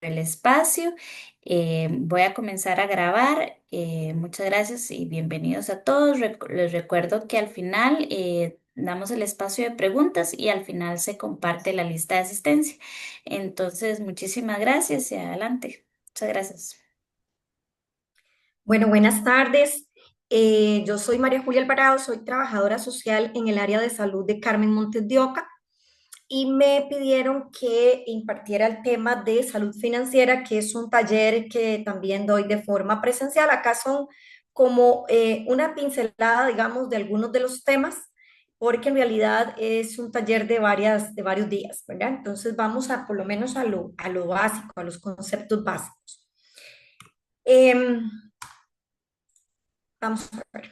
el espacio. Voy a comenzar a grabar. Muchas gracias y bienvenidos a todos. Les recuerdo que al final damos el espacio de preguntas y al final se comparte la lista de asistencia. Entonces, muchísimas gracias y adelante. Muchas gracias. Bueno, buenas tardes. Yo soy María Julia Alvarado, soy trabajadora social en el área de salud de Carmen Montes de Oca y me pidieron que impartiera el tema de salud financiera, que es un taller que también doy de forma presencial. Acá son como una pincelada, digamos, de algunos de los temas, porque en realidad es un taller de varios días, ¿verdad? Entonces vamos a por lo menos a lo básico, a los conceptos básicos. Em, Vamos a ver.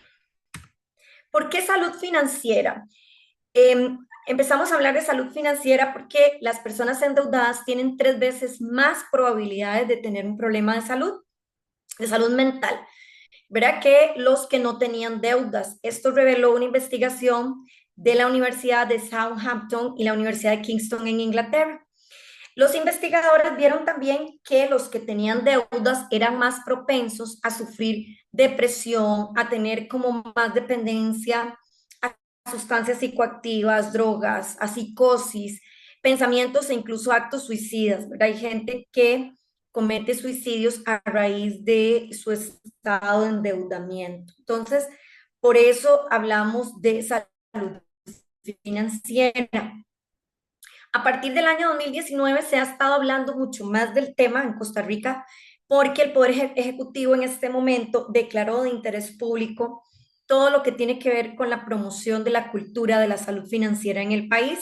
¿Por qué salud financiera? Empezamos a hablar de salud financiera porque las personas endeudadas tienen 3 veces más probabilidades de tener un problema de salud mental, ¿verdad? Que los que no tenían deudas. Esto reveló una investigación de la Universidad de Southampton y la Universidad de Kingston en Inglaterra. Los investigadores vieron también que los que tenían deudas eran más propensos a sufrir depresión, a tener como más dependencia a sustancias psicoactivas, drogas, a psicosis, pensamientos e incluso actos suicidas, ¿verdad? Hay gente que comete suicidios a raíz de su estado de endeudamiento. Entonces, por eso hablamos de salud financiera. A partir del año 2019 se ha estado hablando mucho más del tema en Costa Rica porque el Poder Ejecutivo en este momento declaró de interés público todo lo que tiene que ver con la promoción de la cultura de la salud financiera en el país.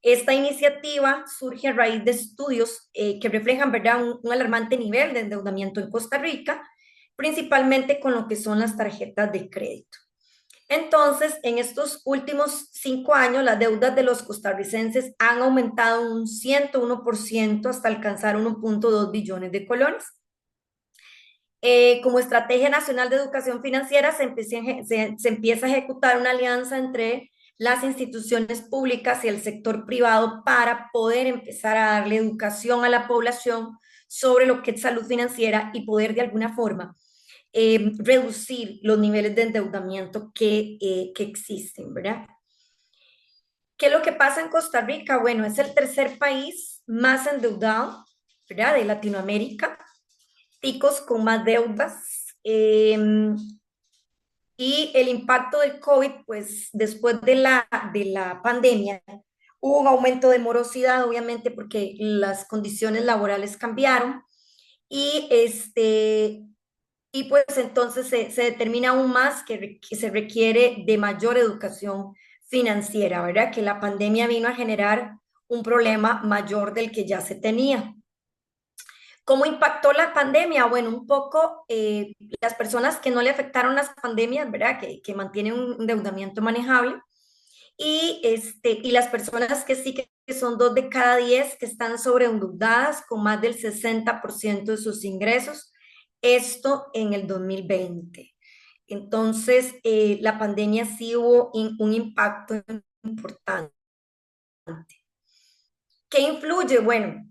Esta iniciativa surge a raíz de estudios que reflejan, ¿verdad?, un alarmante nivel de endeudamiento en Costa Rica, principalmente con lo que son las tarjetas de crédito. Entonces, en estos últimos 5 años, las deudas de los costarricenses han aumentado un 101% hasta alcanzar 1,2 billones de colones. Como Estrategia Nacional de Educación Financiera, se empieza a ejecutar una alianza entre las instituciones públicas y el sector privado para poder empezar a darle educación a la población sobre lo que es salud financiera y poder de alguna forma reducir los niveles de endeudamiento que existen, ¿verdad? ¿Qué es lo que pasa en Costa Rica? Bueno, es el tercer país más endeudado, ¿verdad?, de Latinoamérica, ticos con más deudas. Y el impacto del COVID, pues después de la pandemia, hubo un aumento de morosidad, obviamente, porque las condiciones laborales cambiaron y y pues entonces se determina aún más que se requiere de mayor educación financiera, ¿verdad? Que la pandemia vino a generar un problema mayor del que ya se tenía. ¿Cómo impactó la pandemia? Bueno, un poco las personas que no le afectaron las pandemias, ¿verdad? Que mantienen un endeudamiento manejable. Y las personas que sí, que son 2 de cada 10 que están sobreendeudadas con más del 60% de sus ingresos, esto en el 2020. Entonces, la pandemia sí hubo un impacto importante. ¿Qué influye? Bueno,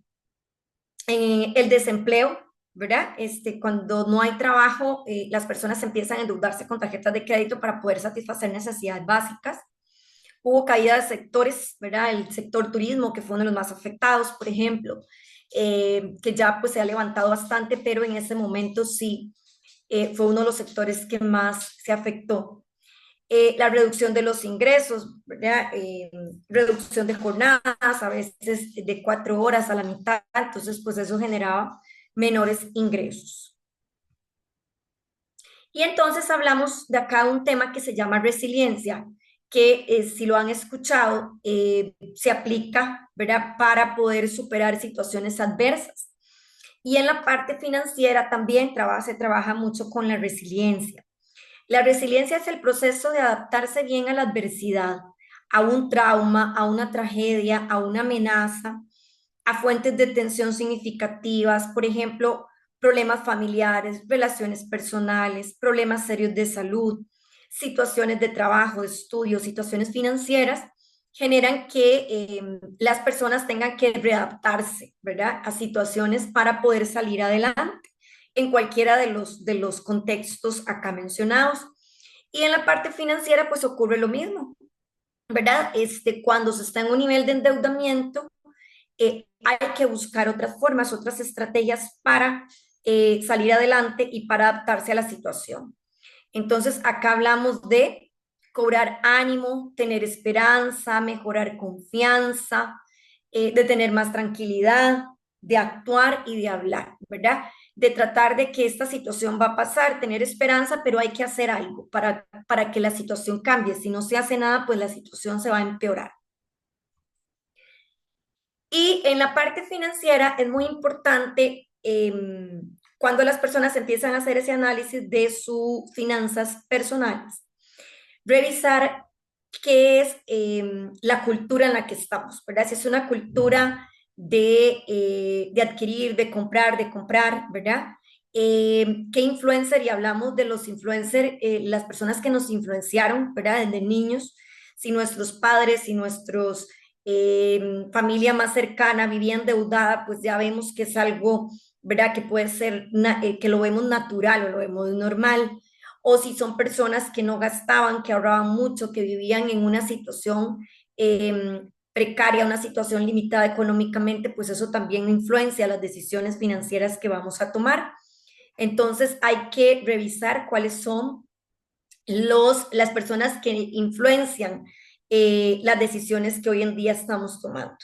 el desempleo, ¿verdad? Cuando no hay trabajo, las personas empiezan a endeudarse con tarjetas de crédito para poder satisfacer necesidades básicas. Hubo caída de sectores, ¿verdad? El sector turismo, que fue uno de los más afectados, por ejemplo, que ya pues se ha levantado bastante, pero en ese momento sí fue uno de los sectores que más se afectó. La reducción de los ingresos, ¿verdad? Reducción de jornadas, a veces de 4 horas a la mitad, entonces pues eso generaba menores ingresos. Y entonces hablamos de acá un tema que se llama resiliencia, que si lo han escuchado, se aplica, ¿verdad?, para poder superar situaciones adversas. Y en la parte financiera también se trabaja mucho con la resiliencia. La resiliencia es el proceso de adaptarse bien a la adversidad, a un trauma, a una tragedia, a una amenaza, a fuentes de tensión significativas, por ejemplo, problemas familiares, relaciones personales, problemas serios de salud, situaciones de trabajo, de estudio, situaciones financieras, generan que las personas tengan que readaptarse, ¿verdad? A situaciones para poder salir adelante en cualquiera de los contextos acá mencionados. Y en la parte financiera, pues ocurre lo mismo, ¿verdad? Cuando se está en un nivel de endeudamiento, hay que buscar otras formas, otras estrategias para salir adelante y para adaptarse a la situación. Entonces, acá hablamos de cobrar ánimo, tener esperanza, mejorar confianza, de tener más tranquilidad, de actuar y de hablar, ¿verdad? De tratar de que esta situación va a pasar, tener esperanza, pero hay que hacer algo para que la situación cambie. Si no se hace nada, pues la situación se va a empeorar. Y en la parte financiera es muy importante cuando las personas empiezan a hacer ese análisis de sus finanzas personales, revisar qué es la cultura en la que estamos, ¿verdad? Si es una cultura de adquirir, de comprar, ¿verdad? ¿Qué influencer? Y hablamos de los influencers, las personas que nos influenciaron, ¿verdad? Desde niños, si nuestros padres, si nuestros familia más cercana vivía endeudada, pues ya vemos que es algo, ¿verdad? Que puede ser, que lo vemos natural o lo vemos normal, o si son personas que no gastaban, que ahorraban mucho, que vivían en una situación precaria, una situación limitada económicamente, pues eso también influencia las decisiones financieras que vamos a tomar. Entonces hay que revisar cuáles son las personas que influencian las decisiones que hoy en día estamos tomando.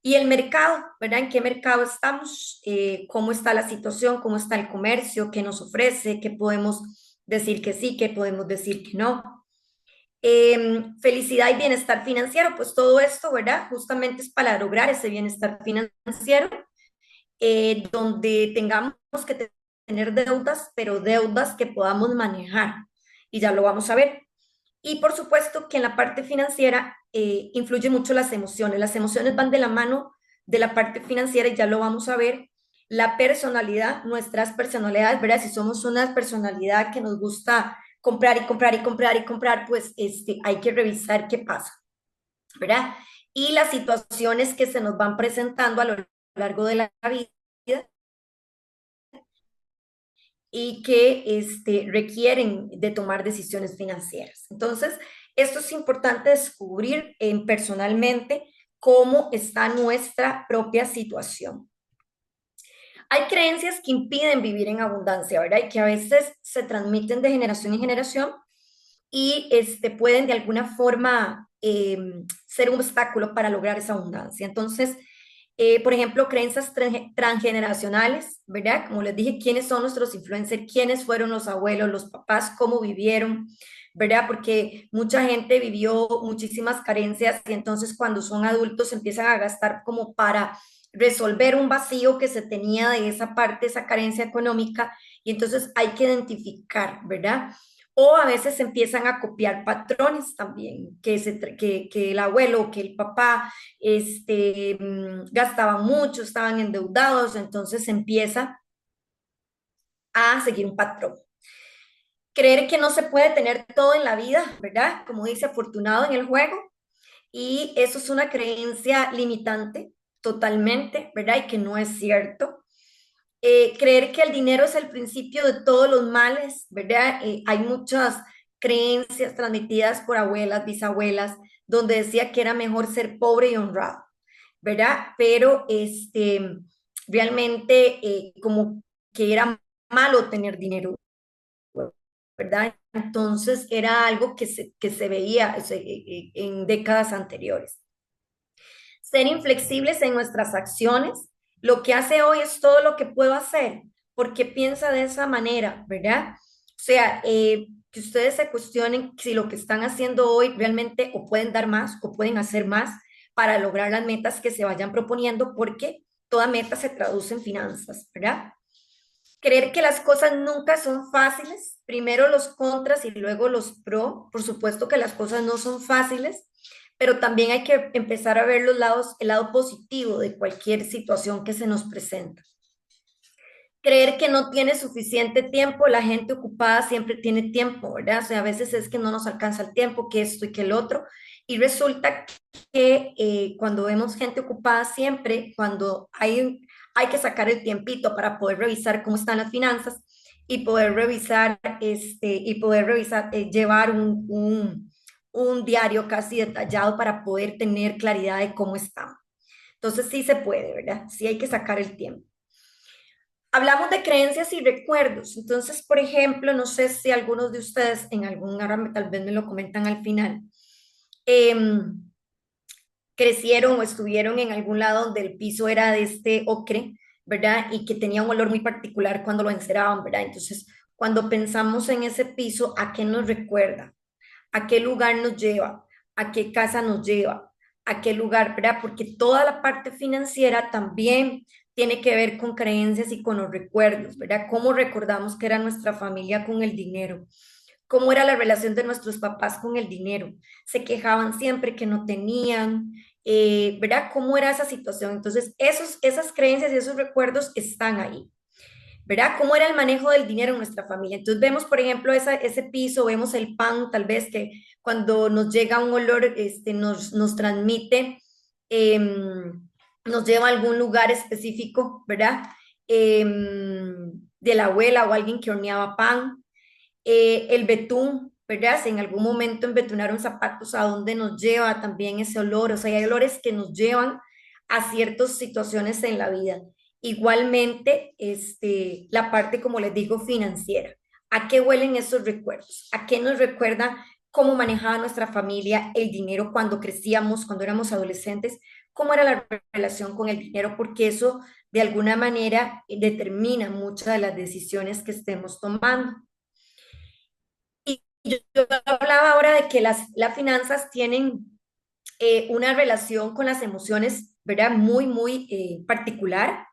Y el mercado, ¿verdad? ¿En qué mercado estamos? ¿Cómo está la situación? ¿Cómo está el comercio? ¿Qué nos ofrece? ¿Qué podemos decir que sí? ¿Qué podemos decir que no? Felicidad y bienestar financiero, pues todo esto, ¿verdad? Justamente es para lograr ese bienestar financiero, donde tengamos que tener deudas, pero deudas que podamos manejar. Y ya lo vamos a ver. Y por supuesto que en la parte financiera influyen mucho las emociones. Las emociones van de la mano de la parte financiera y ya lo vamos a ver. La personalidad, nuestras personalidades, ¿verdad? Si somos una personalidad que nos gusta comprar y comprar y comprar y comprar, pues hay que revisar qué pasa, ¿verdad? Y las situaciones que se nos van presentando a lo largo de la vida y que requieren de tomar decisiones financieras. Entonces, esto es importante descubrir personalmente cómo está nuestra propia situación. Hay creencias que impiden vivir en abundancia, ¿verdad? Y que a veces se transmiten de generación en generación y pueden de alguna forma ser un obstáculo para lograr esa abundancia. Entonces, por ejemplo, creencias transgeneracionales, ¿verdad? Como les dije, ¿quiénes son nuestros influencers? ¿Quiénes fueron los abuelos, los papás? ¿Cómo vivieron? ¿Verdad? Porque mucha gente vivió muchísimas carencias y entonces cuando son adultos empiezan a gastar como para resolver un vacío que se tenía de esa parte, esa carencia económica, y entonces hay que identificar, ¿verdad? O a veces empiezan a copiar patrones también, que el abuelo, que el papá gastaban mucho, estaban endeudados, entonces empieza a seguir un patrón. Creer que no se puede tener todo en la vida, ¿verdad? Como dice afortunado en el juego, y eso es una creencia limitante totalmente, ¿verdad? Y que no es cierto. Creer que el dinero es el principio de todos los males, ¿verdad? Hay muchas creencias transmitidas por abuelas, bisabuelas, donde decía que era mejor ser pobre y honrado, ¿verdad? Pero realmente como que era malo tener dinero, ¿verdad? Entonces era algo que se veía en décadas anteriores. Ser inflexibles en nuestras acciones. Lo que hace hoy es todo lo que puedo hacer, porque piensa de esa manera, ¿verdad? O sea, que ustedes se cuestionen si lo que están haciendo hoy realmente o pueden dar más o pueden hacer más para lograr las metas que se vayan proponiendo, porque toda meta se traduce en finanzas, ¿verdad? Creer que las cosas nunca son fáciles, primero los contras y luego los pro. Por supuesto que las cosas no son fáciles, pero también hay que empezar a ver los lados, el lado positivo de cualquier situación que se nos presenta. Creer que no tiene suficiente tiempo, la gente ocupada siempre tiene tiempo, ¿verdad? O sea, a veces es que no nos alcanza el tiempo, que esto y que el otro, Y resulta que cuando vemos gente ocupada siempre, cuando hay que sacar el tiempito para poder revisar cómo están las finanzas y poder revisar, llevar un diario casi detallado para poder tener claridad de cómo están. Entonces sí se puede, ¿verdad? Sí hay que sacar el tiempo. Hablamos de creencias y recuerdos. Entonces, por ejemplo, no sé si algunos de ustedes en algún, ahora tal vez me lo comentan al final, em, crecieron o estuvieron en algún lado donde el piso era de este ocre, ¿verdad? Y que tenía un olor muy particular cuando lo enceraban, ¿verdad? Entonces, cuando pensamos en ese piso, ¿a qué nos recuerda? ¿A qué lugar nos lleva? ¿A qué casa nos lleva? ¿A qué lugar, verdad? Porque toda la parte financiera también tiene que ver con creencias y con los recuerdos, ¿verdad? ¿Cómo recordamos que era nuestra familia con el dinero? ¿Cómo era la relación de nuestros papás con el dinero? Se quejaban siempre que no tenían, ¿verdad? ¿Cómo era esa situación? Entonces, esas creencias y esos recuerdos están ahí. ¿Verdad? ¿Cómo era el manejo del dinero en nuestra familia? Entonces vemos, por ejemplo, ese piso, vemos el pan, tal vez que cuando nos llega un olor, nos transmite, nos lleva a algún lugar específico, ¿verdad? De la abuela o alguien que horneaba pan. El betún, ¿verdad? Si en algún momento embetunaron zapatos, ¿a dónde nos lleva también ese olor? O sea, hay olores que nos llevan a ciertas situaciones en la vida. Igualmente, la parte, como les digo, financiera. ¿A qué huelen esos recuerdos? ¿A qué nos recuerda cómo manejaba nuestra familia el dinero cuando crecíamos, cuando éramos adolescentes? ¿Cómo era la relación con el dinero? Porque eso de alguna manera determina muchas de las decisiones que estemos tomando. Y yo hablaba ahora de que las finanzas tienen una relación con las emociones, ¿verdad? Muy, muy particular.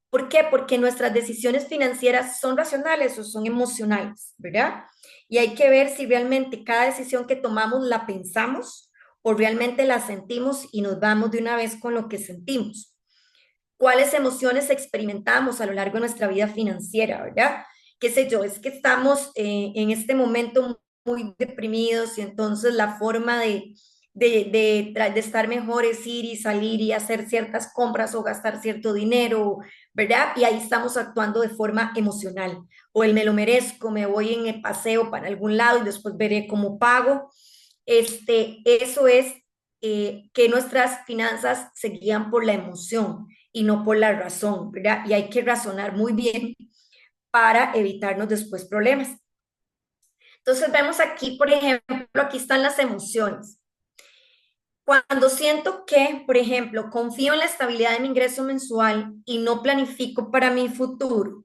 ¿Por qué? Porque nuestras decisiones financieras son racionales o son emocionales, ¿verdad? Y hay que ver si realmente cada decisión que tomamos la pensamos o realmente la sentimos y nos vamos de una vez con lo que sentimos. ¿Cuáles emociones experimentamos a lo largo de nuestra vida financiera, verdad? Qué sé yo, es que estamos en este momento muy deprimidos y entonces la forma de estar mejor es ir y salir y hacer ciertas compras o gastar cierto dinero, ¿verdad? Y ahí estamos actuando de forma emocional. O el me lo merezco, me voy en el paseo para algún lado y después veré cómo pago. Eso es que nuestras finanzas se guían por la emoción y no por la razón, ¿verdad? Y hay que razonar muy bien para evitarnos después problemas. Entonces vemos aquí, por ejemplo, aquí están las emociones. Cuando siento que, por ejemplo, confío en la estabilidad de mi ingreso mensual y no planifico para mi futuro,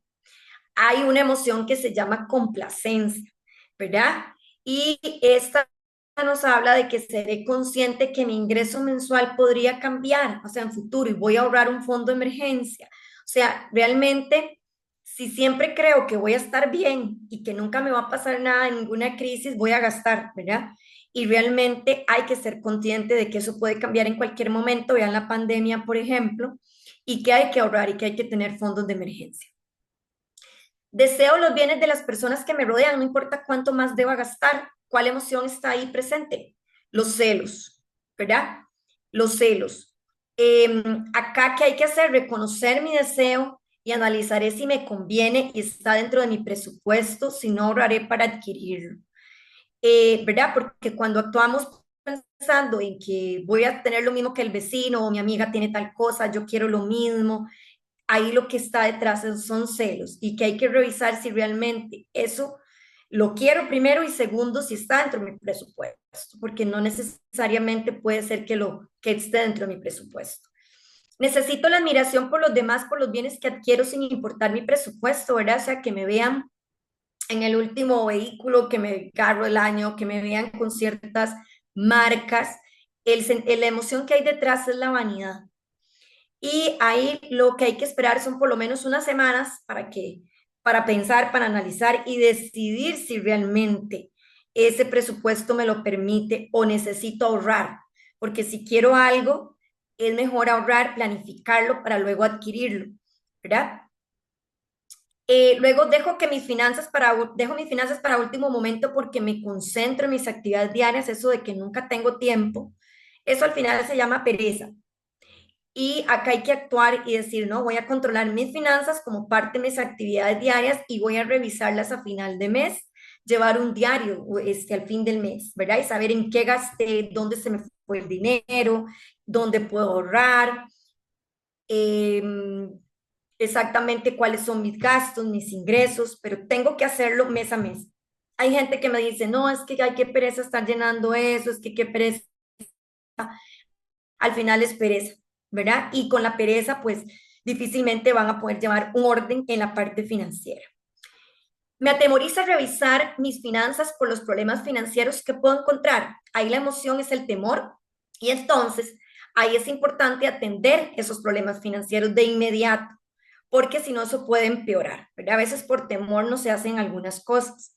hay una emoción que se llama complacencia, ¿verdad? Y esta nos habla de que seré consciente que mi ingreso mensual podría cambiar, o sea, en futuro, y voy a ahorrar un fondo de emergencia. O sea, realmente, si siempre creo que voy a estar bien y que nunca me va a pasar nada, ninguna crisis, voy a gastar, ¿verdad? Y realmente hay que ser consciente de que eso puede cambiar en cualquier momento, vean la pandemia, por ejemplo, y que hay que ahorrar y que hay que tener fondos de emergencia. Deseo los bienes de las personas que me rodean, no importa cuánto más deba gastar, cuál emoción está ahí presente. Los celos, ¿verdad? Los celos. Acá, ¿qué hay que hacer? Reconocer mi deseo y analizaré si me conviene y está dentro de mi presupuesto, si no ahorraré para adquirirlo. ¿Verdad? Porque cuando actuamos pensando en que voy a tener lo mismo que el vecino o mi amiga tiene tal cosa, yo quiero lo mismo, ahí lo que está detrás son celos y que hay que revisar si realmente eso lo quiero primero y segundo si está dentro de mi presupuesto, porque no necesariamente puede ser que esté dentro de mi presupuesto. Necesito la admiración por los demás, por los bienes que adquiero sin importar mi presupuesto, ¿verdad? O sea, que me vean en el último vehículo, que me carro el año, que me vean con ciertas marcas. La emoción que hay detrás es la vanidad. Y ahí lo que hay que esperar son por lo menos unas semanas para pensar, para analizar y decidir si realmente ese presupuesto me lo permite o necesito ahorrar. Porque si quiero algo, es mejor ahorrar, planificarlo para luego adquirirlo, ¿verdad? Luego dejo mis finanzas para último momento porque me concentro en mis actividades diarias, eso de que nunca tengo tiempo. Eso al final se llama pereza. Y acá hay que actuar y decir, no, voy a controlar mis finanzas como parte de mis actividades diarias y voy a revisarlas a final de mes, llevar un diario al fin del mes, ¿verdad? Y saber en qué gasté, dónde se me fue el dinero, dónde puedo ahorrar, eh, exactamente cuáles son mis gastos, mis ingresos, pero tengo que hacerlo mes a mes. Hay gente que me dice, no, es que hay que pereza estar llenando eso, es que qué pereza. Al final es pereza, ¿verdad? Y con la pereza, pues difícilmente van a poder llevar un orden en la parte financiera. Me atemoriza revisar mis finanzas por los problemas financieros que puedo encontrar. Ahí la emoción es el temor y entonces ahí es importante atender esos problemas financieros de inmediato, porque si no, eso puede empeorar, ¿verdad? A veces por temor no se hacen algunas cosas.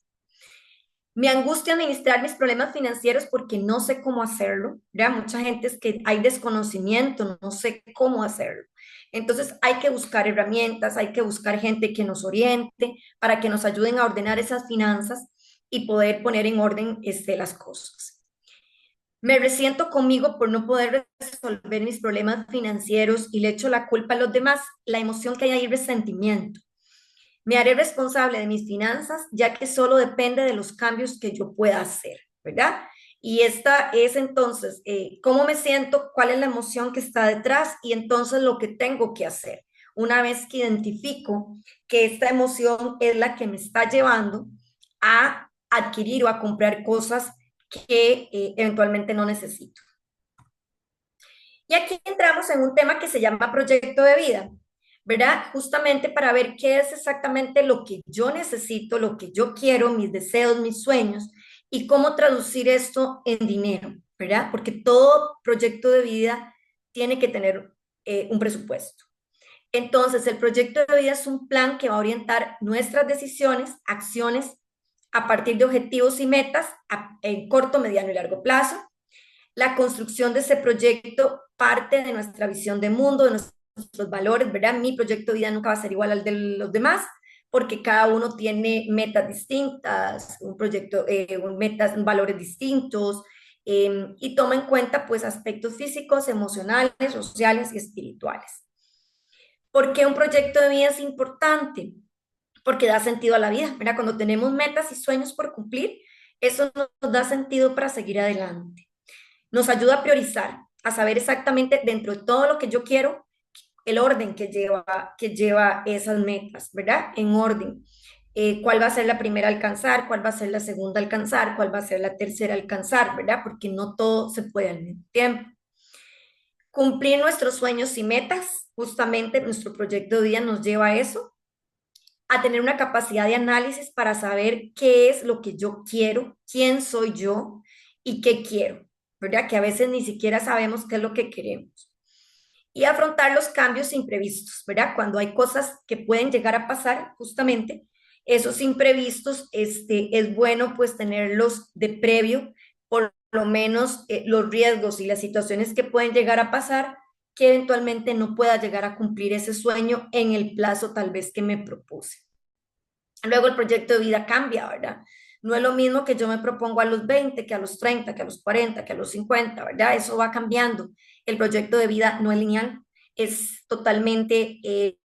Me angustia administrar mis problemas financieros porque no sé cómo hacerlo. Ya mucha gente es que hay desconocimiento, no sé cómo hacerlo. Entonces hay que buscar herramientas, hay que buscar gente que nos oriente para que nos ayuden a ordenar esas finanzas y poder poner en orden las cosas. Me resiento conmigo por no poder resolver mis problemas financieros y le echo la culpa a los demás. La emoción que hay ahí es resentimiento. Me haré responsable de mis finanzas, ya que solo depende de los cambios que yo pueda hacer, ¿verdad? Y esta es entonces cómo me siento, cuál es la emoción que está detrás y entonces lo que tengo que hacer. Una vez que identifico que esta emoción es la que me está llevando a adquirir o a comprar cosas que eventualmente no necesito. Y aquí entramos en un tema que se llama proyecto de vida, ¿verdad? Justamente para ver qué es exactamente lo que yo necesito, lo que yo quiero, mis deseos, mis sueños, y cómo traducir esto en dinero, ¿verdad? Porque todo proyecto de vida tiene que tener un presupuesto. Entonces, el proyecto de vida es un plan que va a orientar nuestras decisiones, acciones, a partir de objetivos y metas en corto, mediano y largo plazo. La construcción de ese proyecto parte de nuestra visión de mundo, de nuestros valores, ¿verdad? Mi proyecto de vida nunca va a ser igual al de los demás, porque cada uno tiene metas distintas, un proyecto, metas, valores distintos, y toma en cuenta pues aspectos físicos, emocionales, sociales y espirituales. ¿Por qué un proyecto de vida es importante? Porque da sentido a la vida, ¿verdad? Cuando tenemos metas y sueños por cumplir, eso nos da sentido para seguir adelante. Nos ayuda a priorizar, a saber exactamente dentro de todo lo que yo quiero, el orden que lleva esas metas, ¿verdad? En orden. ¿Cuál va a ser la primera a alcanzar? ¿Cuál va a ser la segunda a alcanzar? ¿Cuál va a ser la tercera a alcanzar? ¿Verdad? Porque no todo se puede al mismo tiempo. Cumplir nuestros sueños y metas, justamente nuestro proyecto de vida nos lleva a eso, a tener una capacidad de análisis para saber qué es lo que yo quiero, quién soy yo y qué quiero, ¿verdad? Que a veces ni siquiera sabemos qué es lo que queremos. Y afrontar los cambios imprevistos, ¿verdad? Cuando hay cosas que pueden llegar a pasar, justamente, esos imprevistos, es bueno pues tenerlos de previo, por lo menos los riesgos y las situaciones que pueden llegar a pasar, que eventualmente no pueda llegar a cumplir ese sueño en el plazo tal vez que me propuse. Luego el proyecto de vida cambia, ¿verdad? No es lo mismo que yo me propongo a los 20, que a los 30, que a los 40, que a los 50, ¿verdad? Eso va cambiando. El proyecto de vida no es lineal, es totalmente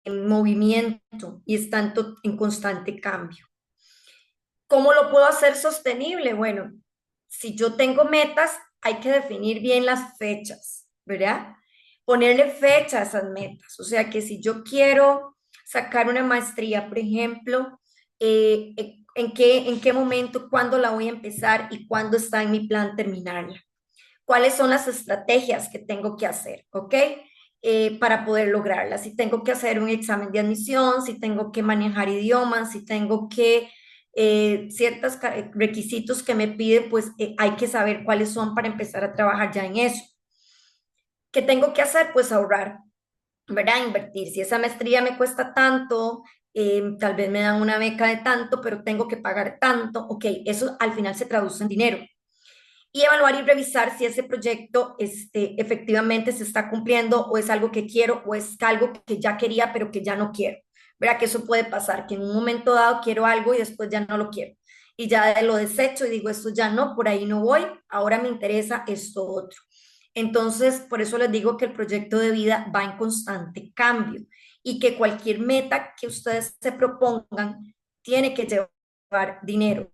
en movimiento y está en constante cambio. ¿Cómo lo puedo hacer sostenible? Bueno, si yo tengo metas, hay que definir bien las fechas, ¿verdad? Ponerle fecha a esas metas. O sea que si yo quiero sacar una maestría, por ejemplo, ¿en qué momento, cuándo la voy a empezar y cuándo está en mi plan terminarla? ¿Cuáles son las estrategias que tengo que hacer? ¿Ok? Para poder lograrla. Si tengo que hacer un examen de admisión, si tengo que manejar idiomas, si tengo que ciertos requisitos que me piden, pues hay que saber cuáles son para empezar a trabajar ya en eso. ¿Qué tengo que hacer? Pues ahorrar, ¿verdad? Invertir. Si esa maestría me cuesta tanto, tal vez me dan una beca de tanto, pero tengo que pagar tanto, ok, eso al final se traduce en dinero. Y evaluar y revisar si ese proyecto efectivamente se está cumpliendo o es algo que quiero o es algo que ya quería pero que ya no quiero, ¿verdad? Que eso puede pasar, que en un momento dado quiero algo y después ya no lo quiero. Y ya lo desecho y digo, esto ya no, por ahí no voy, ahora me interesa esto otro. Entonces, por eso les digo que el proyecto de vida va en constante cambio y que cualquier meta que ustedes se propongan tiene que llevar dinero.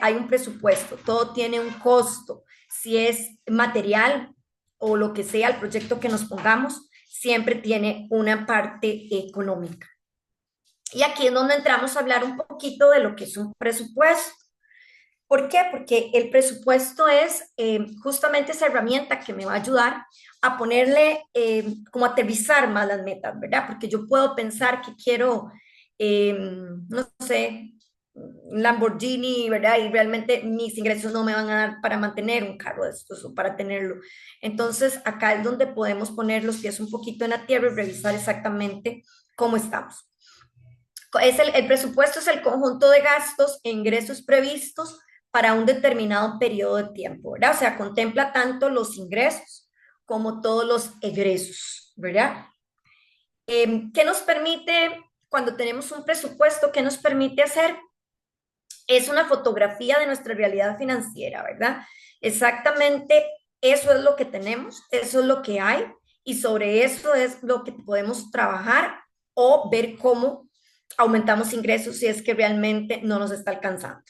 Hay un presupuesto, todo tiene un costo. Si es material o lo que sea el proyecto que nos pongamos, siempre tiene una parte económica. Y aquí es donde entramos a hablar un poquito de lo que es un presupuesto. ¿Por qué? Porque el presupuesto es justamente esa herramienta que me va a ayudar a ponerle, como aterrizar más las metas, ¿verdad? Porque yo puedo pensar que quiero, no sé, un Lamborghini, ¿verdad? Y realmente mis ingresos no me van a dar para mantener un carro de estos o para tenerlo. Entonces, acá es donde podemos poner los pies un poquito en la tierra y revisar exactamente cómo estamos. El presupuesto es el conjunto de gastos e ingresos previstos para un determinado periodo de tiempo, ¿verdad? O sea, contempla tanto los ingresos como todos los egresos, ¿verdad? ¿Qué nos permite, cuando tenemos un presupuesto, qué nos permite hacer? Es una fotografía de nuestra realidad financiera, ¿verdad? Exactamente eso es lo que tenemos, eso es lo que hay y sobre eso es lo que podemos trabajar o ver cómo aumentamos ingresos si es que realmente no nos está alcanzando.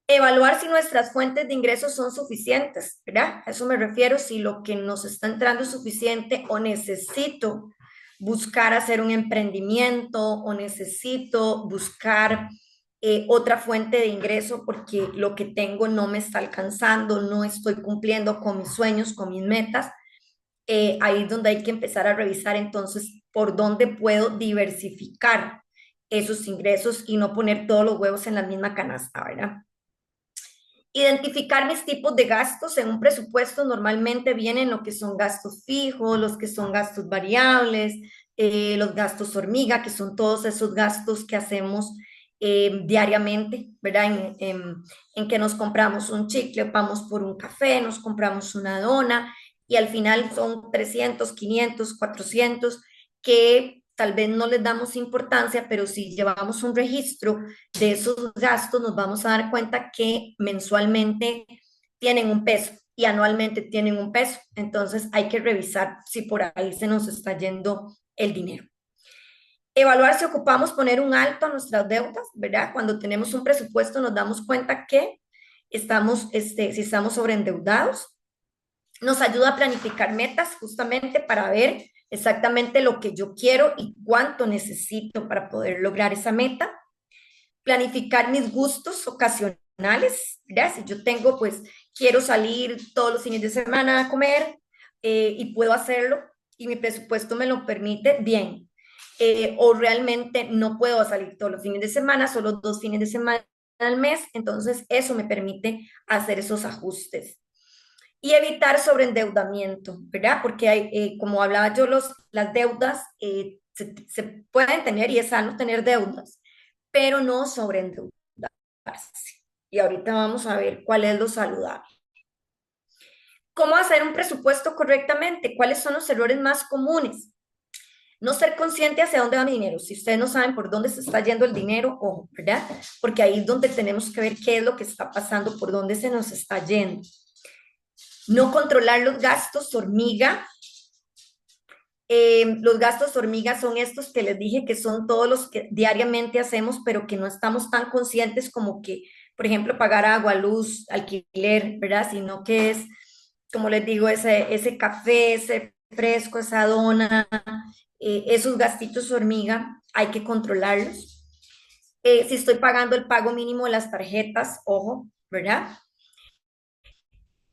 Evaluar si nuestras fuentes de ingresos son suficientes, ¿verdad? A eso me refiero, si lo que nos está entrando es suficiente o necesito buscar hacer un emprendimiento o necesito buscar otra fuente de ingreso porque lo que tengo no me está alcanzando, no estoy cumpliendo con mis sueños, con mis metas. Ahí es donde hay que empezar a revisar entonces por dónde puedo diversificar esos ingresos y no poner todos los huevos en la misma canasta, ¿verdad? Identificar mis tipos de gastos en un presupuesto normalmente vienen lo que son gastos fijos, los que son gastos variables, los gastos hormiga, que son todos esos gastos que hacemos diariamente, ¿verdad? En que nos compramos un chicle, vamos por un café, nos compramos una dona y al final son 300, 500, 400 que tal vez no les damos importancia, pero si llevamos un registro de esos gastos, nos vamos a dar cuenta que mensualmente tienen un peso y anualmente tienen un peso. Entonces hay que revisar si por ahí se nos está yendo el dinero. Evaluar si ocupamos poner un alto a nuestras deudas, ¿verdad? Cuando tenemos un presupuesto nos damos cuenta que estamos, si estamos sobreendeudados. Nos ayuda a planificar metas justamente para ver exactamente lo que yo quiero y cuánto necesito para poder lograr esa meta. Planificar mis gustos ocasionales, ¿verdad? Si yo tengo, pues, quiero salir todos los fines de semana a comer y puedo hacerlo y mi presupuesto me lo permite, bien. O realmente no puedo salir todos los fines de semana, solo 2 fines de semana al mes, entonces eso me permite hacer esos ajustes. Y evitar sobreendeudamiento, ¿verdad? Porque hay, como hablaba yo, las deudas se pueden tener y es sano tener deudas, pero no sobreendeudarse. Y ahorita vamos a ver cuál es lo saludable. ¿Cómo hacer un presupuesto correctamente? ¿Cuáles son los errores más comunes? No ser consciente hacia dónde va mi dinero. Si ustedes no saben por dónde se está yendo el dinero, ojo, ¿verdad? Porque ahí es donde tenemos que ver qué es lo que está pasando, por dónde se nos está yendo. No controlar los gastos hormiga. Los gastos hormiga son estos que les dije que son todos los que diariamente hacemos, pero que no estamos tan conscientes como que, por ejemplo, pagar agua, luz, alquiler, ¿verdad? Sino que es, como les digo, ese café, ese fresco, esa dona, esos gastitos hormiga, hay que controlarlos. Si estoy pagando el pago mínimo de las tarjetas, ojo, ¿verdad?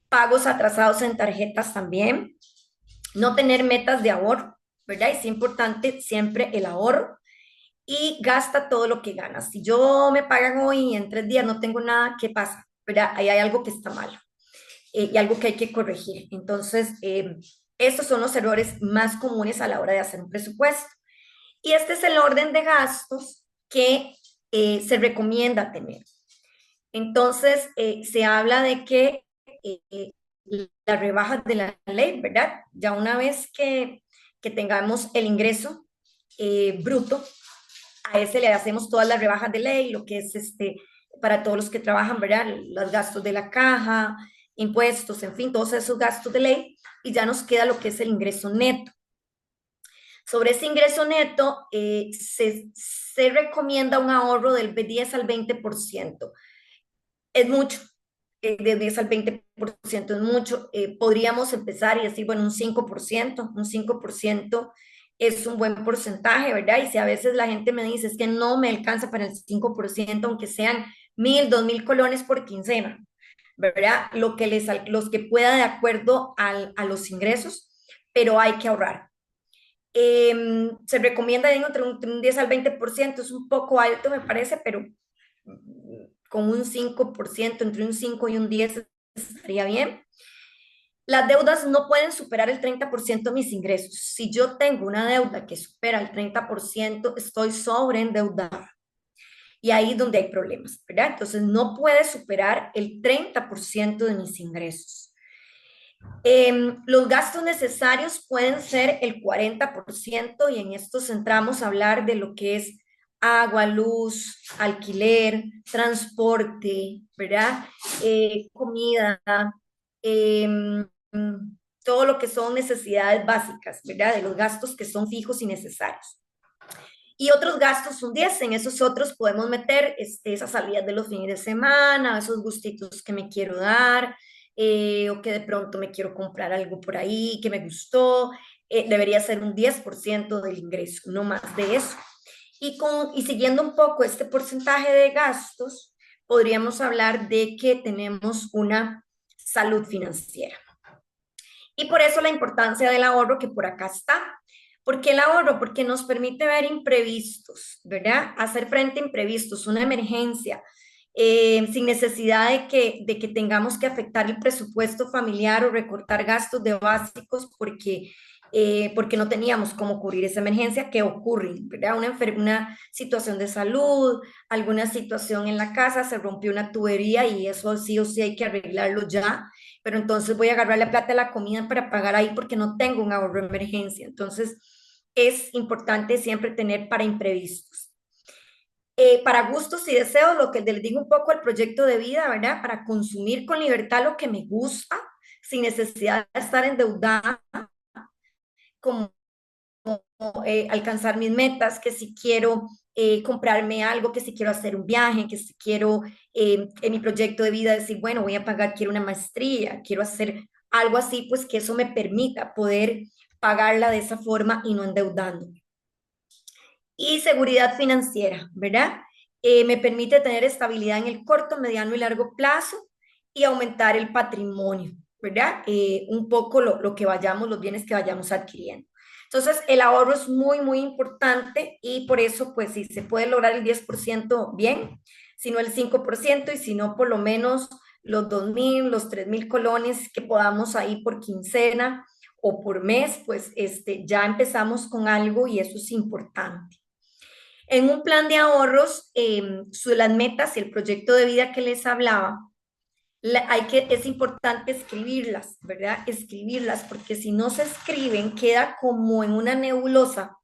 Pagos atrasados en tarjetas también. No tener metas de ahorro, ¿verdad? Es importante siempre el ahorro y gasta todo lo que ganas. Si yo me pagan hoy y en 3 días no tengo nada, ¿qué pasa? ¿Verdad? Ahí hay algo que está mal y algo que hay que corregir. Entonces, estos son los errores más comunes a la hora de hacer un presupuesto. Y este es el orden de gastos que se recomienda tener. Entonces, se habla de que las rebajas de la ley, ¿verdad? Ya una vez que tengamos el ingreso bruto. A ese le hacemos todas las rebajas de ley, lo que es para todos los que trabajan, ¿verdad? Los gastos de la caja, impuestos, en fin, todos esos gastos de ley, y ya nos queda lo que es el ingreso neto. Sobre ese ingreso neto, se recomienda un ahorro del 10 al 20%. Es mucho, de 10 al 20% es mucho. Podríamos empezar y decir, bueno, un 5% es un buen porcentaje, ¿verdad? Y si a veces la gente me dice, es que no me alcanza para el 5%, aunque sean 1,000, 2,000 colones por quincena, ¿verdad? Los que pueda de acuerdo a los ingresos, pero hay que ahorrar. Se recomienda entre un 10 al 20%, es un poco alto, me parece, pero con un 5%, entre un 5 y un 10 estaría bien. Las deudas no pueden superar el 30% de mis ingresos. Si yo tengo una deuda que supera el 30%, estoy sobreendeudada. Y ahí es donde hay problemas, ¿verdad? Entonces, no puede superar el 30% de mis ingresos. Los gastos necesarios pueden ser el 40% y en esto centramos a hablar de lo que es agua, luz, alquiler, transporte, ¿verdad? Comida, eh, todo lo que son necesidades básicas, ¿verdad? De los gastos que son fijos y necesarios. Y otros gastos un 10, en esos otros podemos meter esas salidas de los fines de semana, esos gustitos que me quiero dar, o que de pronto me quiero comprar algo por ahí que me gustó. Debería ser un 10% del ingreso, no más de eso. Y siguiendo un poco este porcentaje de gastos, podríamos hablar de que tenemos una salud financiera. Y por eso la importancia del ahorro que por acá está. ¿Por qué el ahorro? Porque nos permite ver imprevistos, ¿verdad? Hacer frente a imprevistos, una emergencia, sin necesidad de que tengamos que afectar el presupuesto familiar o recortar gastos de básicos porque no teníamos cómo cubrir esa emergencia que ocurre, ¿verdad? Una situación de salud, alguna situación en la casa, se rompió una tubería y eso sí o sí hay que arreglarlo ya, pero entonces voy a agarrar la plata de la comida para pagar ahí porque no tengo un ahorro de emergencia. Entonces, es importante siempre tener para imprevistos. Para gustos y deseos, lo que les digo un poco el proyecto de vida, ¿verdad? Para consumir con libertad lo que me gusta, sin necesidad de estar endeudada, como alcanzar mis metas, que si quiero comprarme algo, que si quiero hacer un viaje, que si quiero en mi proyecto de vida decir, bueno, voy a pagar, quiero una maestría, quiero hacer algo así, pues que eso me permita poder pagarla de esa forma y no endeudando. Y seguridad financiera, ¿verdad? Me permite tener estabilidad en el corto, mediano y largo plazo y aumentar el patrimonio, ¿verdad? Un poco lo que vayamos, los bienes que vayamos adquiriendo. Entonces, el ahorro es muy, muy importante y por eso, pues, si se puede lograr el 10% bien, si no el 5% y si no, por lo menos los 2,000, los 3,000 colones que podamos ahí por quincena o por mes, pues, ya empezamos con algo y eso es importante. En un plan de ahorros, las metas y el proyecto de vida que les hablaba, es importante escribirlas, ¿verdad? Escribirlas, porque si no se escriben, queda como en una nebulosa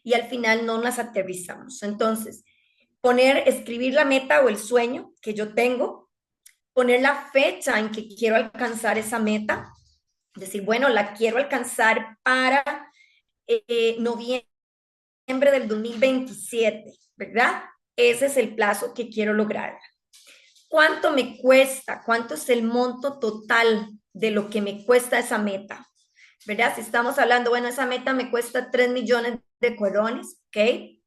y al final no las aterrizamos. Entonces, escribir la meta o el sueño que yo tengo, poner la fecha en que quiero alcanzar esa meta, decir, bueno, la quiero alcanzar para noviembre del 2027, ¿verdad? Ese es el plazo que quiero lograr. ¿Cuánto me cuesta? ¿Cuánto es el monto total de lo que me cuesta esa meta? ¿Verdad? Si estamos hablando, bueno, esa meta me cuesta 3 millones de colones, ¿ok?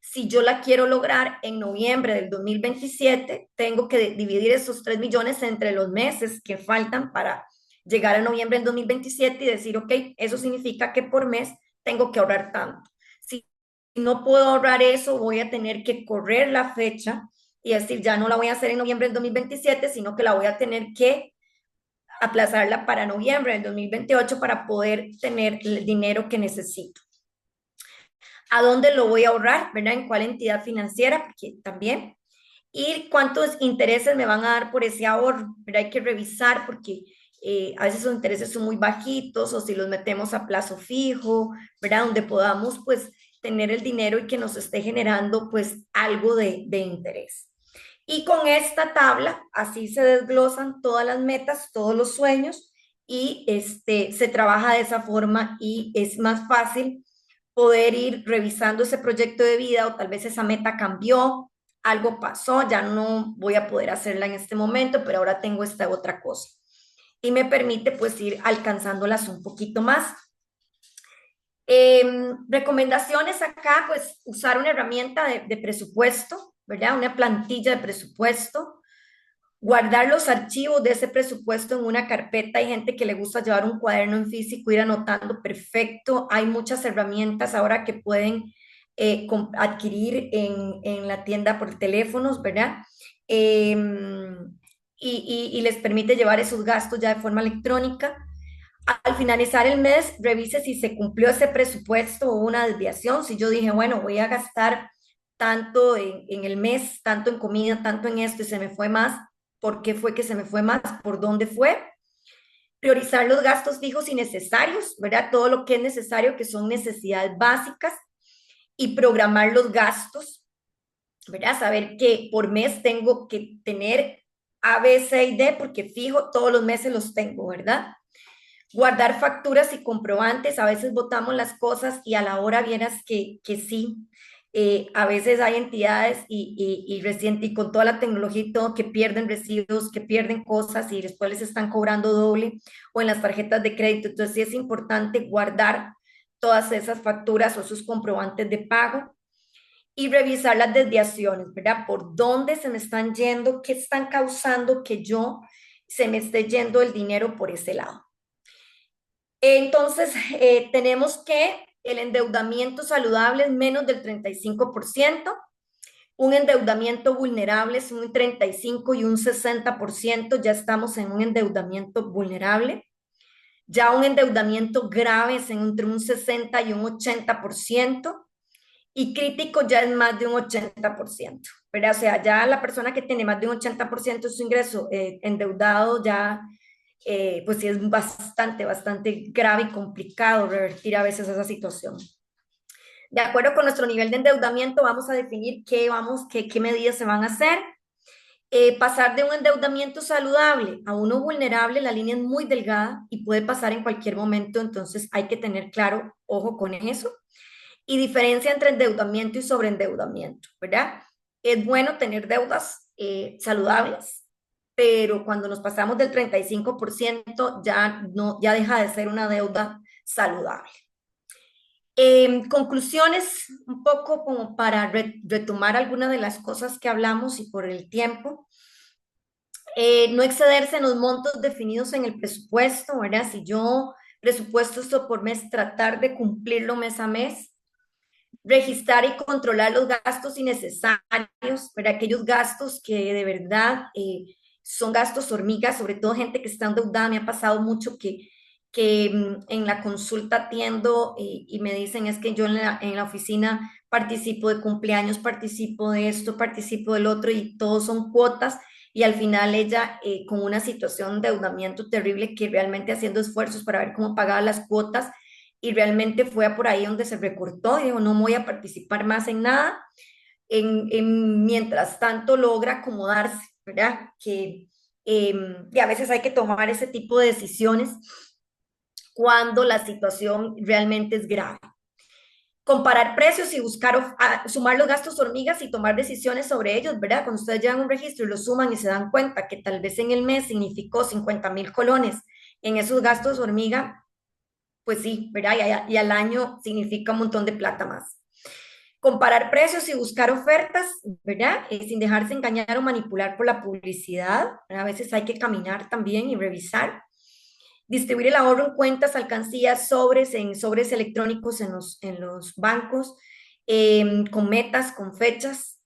Si yo la quiero lograr en noviembre del 2027, tengo que dividir esos 3 millones entre los meses que faltan para llegar a noviembre del 2027 y decir, ok, eso significa que por mes tengo que ahorrar tanto. Si no puedo ahorrar eso, voy a tener que correr la fecha y decir, ya no la voy a hacer en noviembre del 2027, sino que la voy a tener que aplazarla para noviembre del 2028 para poder tener el dinero que necesito. ¿A dónde lo voy a ahorrar? ¿Verdad? ¿En cuál entidad financiera? Porque también. ¿Y cuántos intereses me van a dar por ese ahorro? ¿Verdad? Hay que revisar porque a veces los intereses son muy bajitos o si los metemos a plazo fijo, ¿verdad? Donde podamos pues tener el dinero y que nos esté generando pues algo de interés. Y con esta tabla, así se desglosan todas las metas, todos los sueños y se trabaja de esa forma y es más fácil poder ir revisando ese proyecto de vida o tal vez esa meta cambió, algo pasó, ya no voy a poder hacerla en este momento, pero ahora tengo esta otra cosa. Y me permite pues ir alcanzándolas un poquito más. Recomendaciones acá, pues usar una herramienta de presupuesto, ¿verdad? Una plantilla de presupuesto, guardar los archivos de ese presupuesto en una carpeta. Hay gente que le gusta llevar un cuaderno en físico, ir anotando, perfecto. Hay muchas herramientas ahora que pueden adquirir en la tienda por teléfonos, ¿verdad? Eh, y les permite llevar esos gastos ya de forma electrónica. Al finalizar el mes, revise si se cumplió ese presupuesto o una desviación. Si yo dije, bueno, voy a gastar tanto en el mes, tanto en comida, tanto en esto y se me fue más, ¿por qué fue que se me fue más? ¿Por dónde fue? Priorizar los gastos fijos y necesarios, ¿verdad? Todo lo que es necesario, que son necesidades básicas, y programar los gastos, ¿verdad? Saber que por mes tengo que tener A, B, C y D, porque fijo, todos los meses los tengo, ¿verdad? Guardar facturas y comprobantes, a veces votamos las cosas y a la hora vieras que sí. A veces hay entidades y con toda la tecnología y todo que pierden recibos, que pierden cosas y después les están cobrando doble o en las tarjetas de crédito. Entonces sí es importante guardar todas esas facturas o sus comprobantes de pago y revisar las desviaciones, ¿verdad? Por dónde se me están yendo, qué están causando que yo se me esté yendo el dinero por ese lado. Entonces, tenemos que el endeudamiento saludable es menos del 35%, un endeudamiento vulnerable es un 35 y un 60%, ya estamos en un endeudamiento vulnerable, ya un endeudamiento grave es entre un 60 y un 80%, y crítico ya es más de un 80%, ¿verdad? O sea, ya la persona que tiene más de un 80% de su ingreso endeudado ya pues sí es bastante grave y complicado revertir a veces esa situación. De acuerdo con nuestro nivel de endeudamiento, vamos a definir qué medidas se van a hacer. Pasar de un endeudamiento saludable a uno vulnerable, la línea es muy delgada y puede pasar en cualquier momento, entonces hay que tener claro, ojo con eso. Y diferencia entre endeudamiento y sobreendeudamiento, ¿verdad? Es bueno tener deudas saludables, pero cuando nos pasamos del 35% ya, no, ya deja de ser una deuda saludable. Conclusiones, un poco como para retomar algunas de las cosas que hablamos y por el tiempo. No excederse en los montos definidos en el presupuesto, ¿verdad? Si yo presupuesto esto por mes, tratar de cumplirlo mes a mes. Registrar y controlar los gastos innecesarios, para aquellos gastos que de verdad son gastos hormigas, sobre todo gente que está endeudada. Me ha pasado mucho que en la consulta atiendo y me dicen es que yo en la oficina participo de cumpleaños, participo de esto, participo del otro y todos son cuotas y al final ella con una situación de endeudamiento terrible que realmente haciendo esfuerzos para ver cómo pagaba las cuotas y realmente fue por ahí donde se recortó y dijo, no voy a participar más en nada, mientras tanto logra acomodarse, ¿verdad? Y a veces hay que tomar ese tipo de decisiones cuando la situación realmente es grave. Comparar precios y buscar, sumar los gastos hormigas y tomar decisiones sobre ellos, ¿verdad? Cuando ustedes llevan un registro y lo suman y se dan cuenta que tal vez en el mes significó 50,000 colones en esos gastos hormiga, pues sí, ¿verdad? Y al año significa un montón de plata más. Comparar precios y buscar ofertas, ¿verdad? Sin dejarse engañar o manipular por la publicidad. ¿Verdad? A veces hay que caminar también y revisar. Distribuir el ahorro en cuentas, alcancías, en sobres electrónicos en los bancos, con metas, con fechas.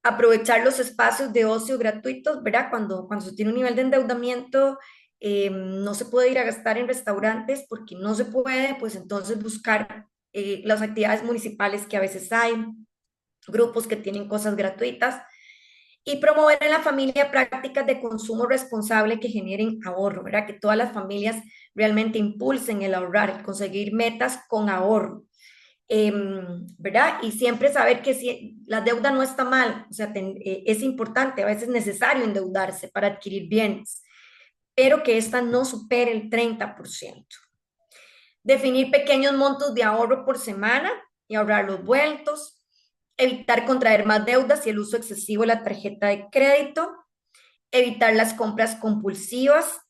Aprovechar los espacios de ocio gratuitos, ¿verdad? Cuando se tiene un nivel de endeudamiento, no se puede ir a gastar en restaurantes porque no se puede, pues entonces buscar las actividades municipales que a veces hay, grupos que tienen cosas gratuitas y promover en la familia prácticas de consumo responsable que generen ahorro, ¿verdad? Que todas las familias realmente impulsen el ahorrar, el conseguir metas con ahorro. ¿verdad? Y siempre saber que si la deuda no está mal, o sea, es importante, a veces es necesario endeudarse para adquirir bienes, pero que esta no supere el 30%. Definir pequeños montos de ahorro por semana y ahorrar los vueltos. Evitar contraer más deudas y el uso excesivo de la tarjeta de crédito. Evitar las compras compulsivas.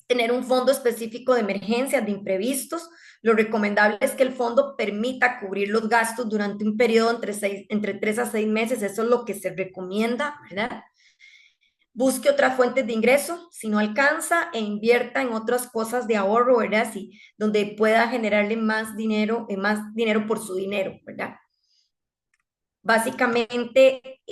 Tener un fondo específico de emergencias, de imprevistos. Lo recomendable es que el fondo permita cubrir los gastos durante un periodo entre 3 a 6 meses. Eso es lo que se recomienda, ¿verdad? Busque otras fuentes de ingreso si no alcanza e invierta en otras cosas de ahorro, ¿verdad? Sí, donde pueda generarle más dinero por su dinero, ¿verdad? Básicamente,